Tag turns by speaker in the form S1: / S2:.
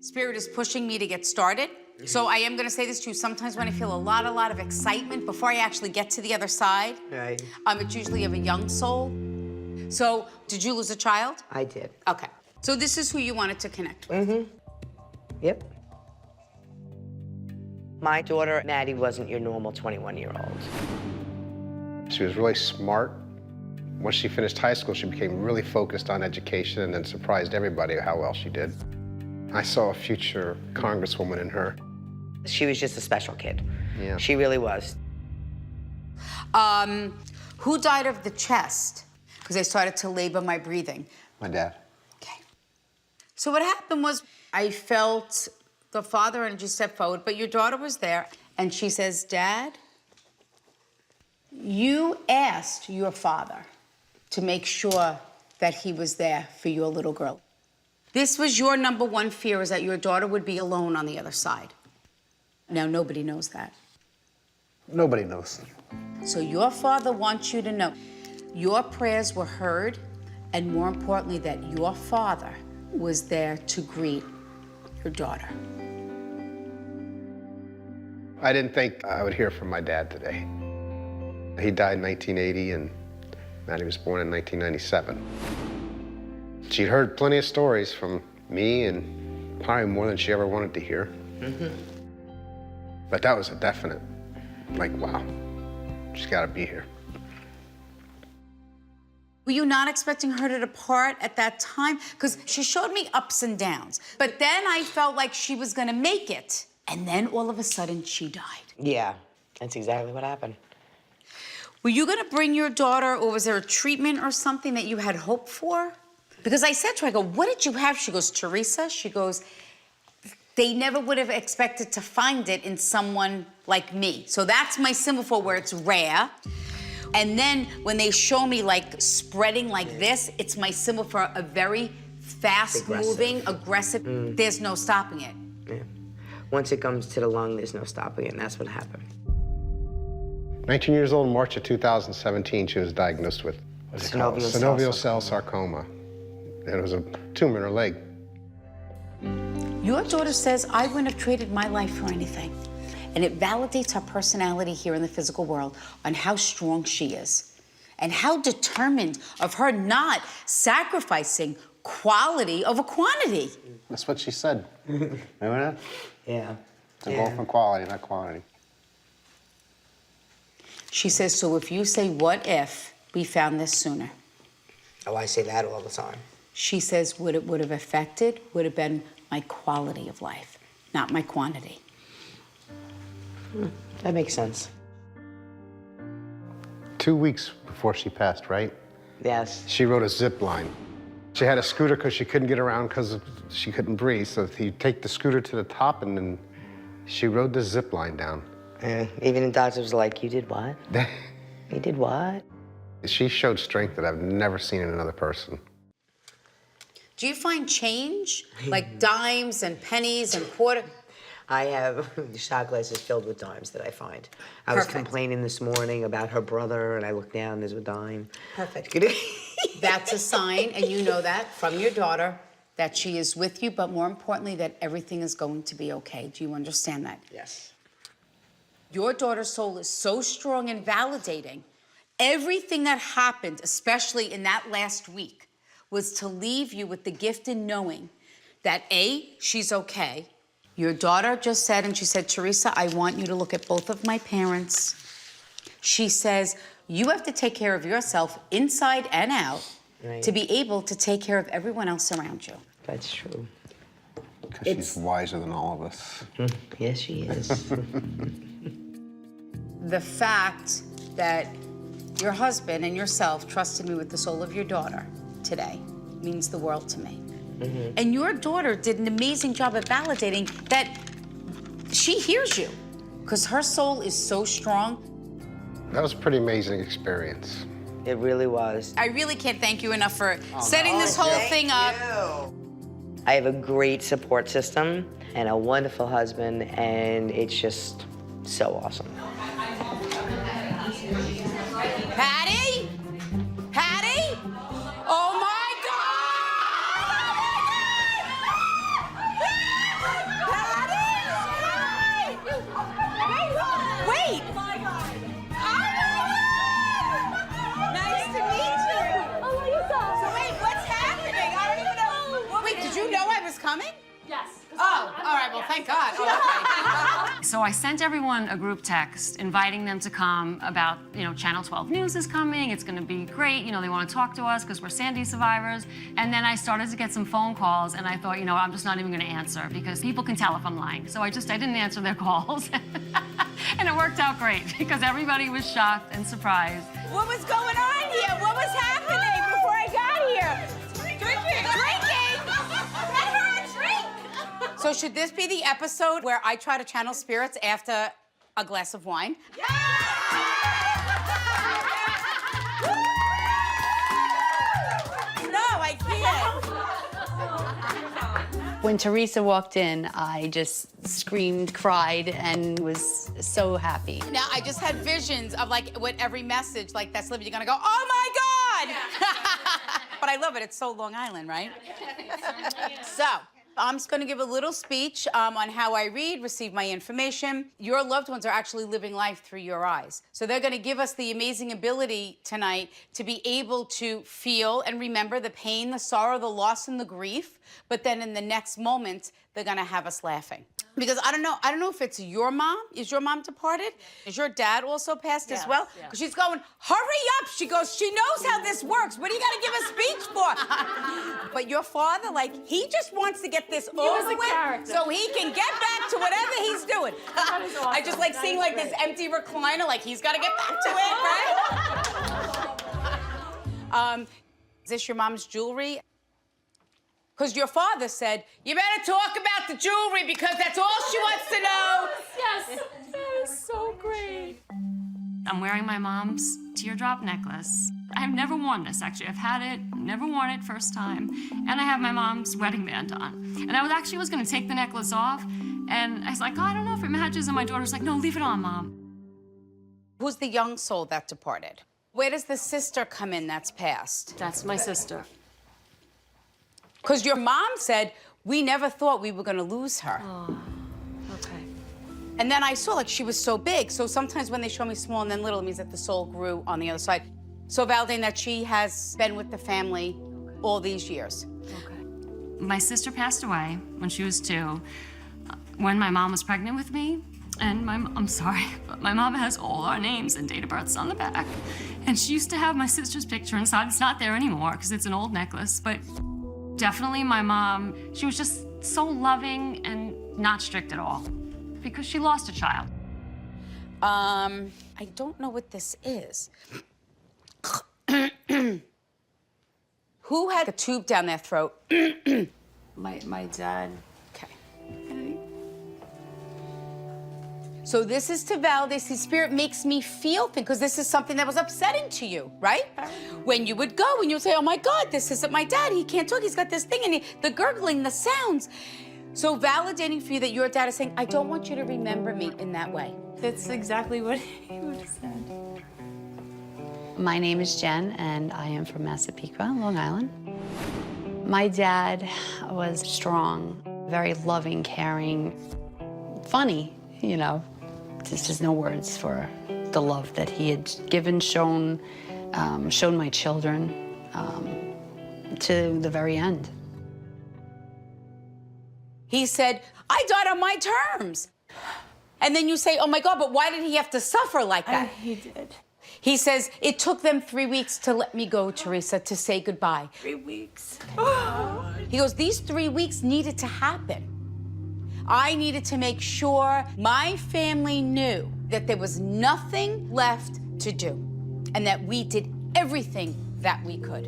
S1: Spirit is pushing me to get started. So I am gonna say this to you. Sometimes when I feel a lot of excitement, before I actually get to the other side,
S2: Right.
S1: it's usually of a young soul. So, did you lose a child?
S2: I did.
S1: Okay. So this is who you wanted to connect with.
S2: Yep. My daughter, Maddie, wasn't your normal 21-year-old.
S3: She was really smart. Once she finished high school, she became really focused on education and then surprised everybody how well she did. I saw a future congresswoman in her.
S2: She was just a special kid.
S3: Yeah.
S2: She really was.
S1: Who died of the chest? Because I started to labor my breathing.
S3: My dad.
S1: Okay. So what happened was I felt the father energy step forward, but your daughter was there, and she says, Dad, you asked your father to make sure that he was there for your little girl. This was your number one fear, is that your daughter would be alone on the other side. Now, nobody knows that.
S3: Nobody knows.
S1: So your father wants you to know your prayers were heard, and more importantly, that your father was there to greet your daughter.
S3: I didn't think I would hear from my dad today. He died in 1980, and Maddie was born in 1997. She'd heard plenty of stories from me, and probably more than she ever wanted to hear. But that was a definite, like, wow, she's got to be here.
S1: Were you not expecting her to depart at that time? Because she showed me ups and downs. But then I felt like she was gonna make it. And then all of a sudden, she died.
S2: Yeah, that's exactly what happened.
S1: Were you gonna bring your daughter, or was there a treatment or something that you had hoped for? Because I said to her, I go, what did you have? She goes, Teresa, she goes, they never would have expected to find it in someone like me. So that's my symbol for where it's rare. And then when they show me like spreading like this, it's my symbol for a very fast-moving, aggressive, there's no stopping it.
S2: Yeah. Once it comes to the lung, there's no stopping it, and that's what happened.
S3: 19 years old in March of 2017, she was diagnosed with synovial cell sarcoma. And it was a tumor in her leg.
S1: Your daughter says, I wouldn't have traded my life for anything. And it validates her personality here in the physical world on how strong she is and how determined of her not sacrificing quality over quantity.
S3: That's what she said. Remember that?
S2: Yeah.
S3: They're both for quality, not quantity.
S1: She says, so if you say, what if we found this sooner?
S2: Oh, I say that all the time.
S1: She says, what it would have affected would have been my quality of life, not my quantity.
S2: That makes sense.
S3: 2 weeks before she passed, right?
S2: Yes.
S3: She rode a zip line. She had a scooter because she couldn't get around because she couldn't breathe. So you take the scooter to the top, and then she rode the zip line down.
S2: Yeah. Even the doctor was like, you did what? You did what?
S3: She showed strength that I've never seen in another person.
S1: Do you find change, like dimes and pennies and quarter?
S2: I have shot glasses filled with dimes that I find. I was complaining this morning about her brother, and I look down, there's a dime.
S1: Perfect. That's a sign, and you know that from your daughter, that she is with you, but more importantly, that everything is going to be okay. Do you understand that?
S2: Yes.
S1: Your daughter's soul is so strong and validating. Everything that happened, especially in that last week, was to leave you with the gift in knowing that A, she's okay. Your daughter just said, and she said, Teresa, I want you to look at both of my parents. She says, you have to take care of yourself inside and out to be able to take care of everyone else around you.
S2: That's true.
S3: Because she's wiser than all of us.
S2: Yes, she is.
S1: The fact that your husband and yourself trusted me with the soul of your daughter today means the world to me. And your daughter did an amazing job at validating that she hears you, because her soul is so strong.
S3: That was a pretty amazing experience.
S2: It really was.
S1: I really can't thank you enough for setting this whole thing up.
S2: I have a great support system and a wonderful husband, and it's just so awesome.
S1: Patty? Patty? Oh my God!
S4: Yes.
S1: Oh, all right, well, thank God. Oh, okay.
S4: So I sent everyone a group text inviting them to come about, Channel 12 News is coming, it's gonna be great, they wanna talk to us because we're Sandy survivors. And then I started to get some phone calls and I thought, I'm just not even gonna answer because people can tell if I'm lying. So I didn't answer their calls. And it worked out great because everybody was shocked and surprised.
S1: What was going on here? What was happening before I got here? Drinking! Let her drink! So should this be the episode where I try to channel spirits after a glass of wine? Yeah! No, I can't.
S5: When Teresa walked in, I just screamed, cried, and was so happy.
S1: Now, I just had visions of, with every message, that's Livy, you're gonna go, oh my God! But I love it, it's so Long Island, right? So, I'm just gonna give a little speech on how I read, receive my information. Your loved ones are actually living life through your eyes. So they're gonna give us the amazing ability tonight to be able to feel and remember the pain, the sorrow, the loss, and the grief, but then in the next moment, they're gonna have us laughing. Because I don't know if it's your mom. Is your mom departed? Is your dad also passed as well? Because she's going, hurry up. She goes, she knows how this works. What do you got to give a speech for? But your father, he just wants to get this over with so he can get back to whatever he's doing. Awesome. I just like seeing this empty recliner, he's got to get back to it, right? Is this your mom's jewelry? Because your father said, you better talk about the jewelry because that's all she wants to know.
S4: Yes, that is so great. I'm wearing my mom's teardrop necklace. I've never worn this, actually. I've had it, never worn it first time. And I have my mom's wedding band on. And I was gonna take the necklace off, and I was like, I don't know if it matches. And my daughter's like, no, leave it on, Mom.
S1: Who's the young soul that departed? Where does the sister come in that's passed?
S4: That's my sister.
S1: Because your mom said, we never thought we were gonna lose her.
S4: Oh, okay.
S1: And then I saw, she was so big. So sometimes when they show me small and then little, it means that the soul grew on the other side. So validating that she has been with the family all these years.
S4: Okay. My sister passed away when she was 2, when my mom was pregnant with me. And I'm sorry, but my mom has all our names and date of births on the back. And she used to have my sister's picture inside. It's not there anymore because it's an old necklace, but definitely my mom, she was just so loving and not strict at all because she lost a child.
S1: I don't know what this is. Who had a tube down their throat?
S5: My dad.
S1: Okay. So this is to validate, see, Spirit makes me feel things, because this is something that was upsetting to you, right? When you would go and you would say, oh my God, this isn't my dad, he can't talk, he's got this thing, and the gurgling, the sounds. So validating for you that your dad is saying, I don't want you to remember me in that way.
S5: That's exactly what he would have said. My name is Jen, and I am from Massapequa, Long Island. My dad was strong, very loving, caring, funny, There's just no words for the love that he had given, shown my children to the very end.
S1: He said, I died on my terms. And then you say, oh my God, but why did he have to suffer like that?
S5: He did.
S1: He says, it took them 3 weeks to let me go, Teresa, to say goodbye.
S5: 3 weeks.
S1: He goes, these 3 weeks needed to happen. I needed to make sure my family knew that there was nothing left to do and that we did everything that we could.